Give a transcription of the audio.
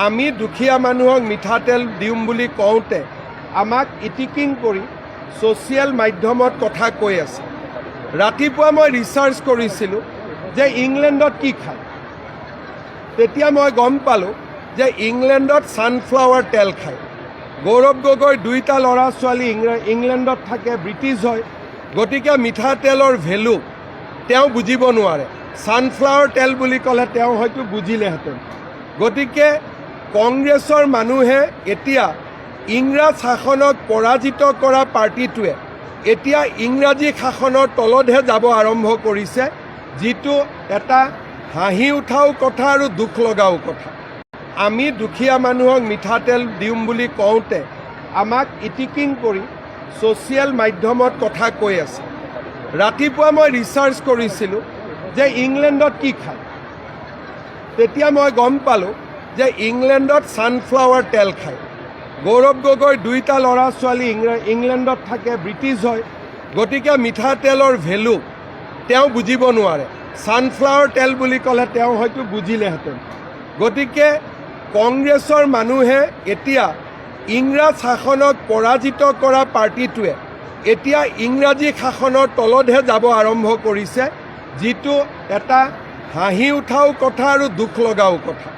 আমি দুখীয়া মানুহক মিঠাতেল দিম বুলি কওঁতে আমাক ইটিকিং কৰি ছ'চিয়েল মাধ্যমত কথা কৈ আছে। ৰাতিপুৱা মই ৰিচাৰ্চ কৰিছিলোঁ যে ইংলেণ্ডত কি খায়। তেতিয়া মই গম পালোঁ যে ইংলেণ্ডত ছানফ্লাৱাৰ তেল খায়। গৌৰৱ গগৈ দুইটা ল'ৰা ছোৱালী ইংলেণ্ডত থাকে, ব্ৰিটিছ হয়, গতিকে মিঠাতেলৰ ভেলু তেওঁ বুজিব নোৱাৰে। ছানফ্লাৱাৰ তেল বুলি ক'লে তেওঁ হয়তো বুজিলেহেঁতেন। গতিকে কংগ্ৰেছৰ মানুহে এতিয়া ইংৰাজ শাসনক পৰাজিত কৰা পাৰ্টিটোৱে এতিয়া ইংৰাজী শাসনৰ তলতহে যাব আৰম্ভ কৰিছে, যিটো এটা হাঁহি উঠাও কথা আৰু দুখ লগাও কথা। আমি দুখীয়া মানুহক মিঠাতেল দিম বুলি কওঁতে আমাক ইটিকিং কৰি ছ'চিয়েল মাধ্যমত কথা কৈ আছে। ৰাতিপুৱা মই ৰিচাৰ্চ কৰিছিলোঁ যে ইংলেণ্ডত কি খায়। তেতিয়া মই গম পালোঁ যে ইংলেণ্ডত ছানফ্লাৱাৰ তেল খায়। গৌৰৱ গগৈ দুইটা ল'ৰা ছোৱালী ইংলেণ্ডত থাকে, ব্ৰিটিছ হয়, গতিকে মিঠাতেলৰ ভেলু তেওঁ বুজিব নোৱাৰে। ছানফ্লাৱাৰ তেল বুলি ক'লে তেওঁ হয়তো বুজিলেহেঁতেন। গতিকে কংগ্ৰেছৰ মানুহে এতিয়া ইংৰাজ শাসনক পৰাজিত কৰা পাৰ্টিটোৱে এতিয়া ইংৰাজী শাসনৰ তলতহে যাব আৰম্ভ কৰিছে, যিটো এটা হাঁহি উঠাও কথা আৰু দুখ লগাও কথা।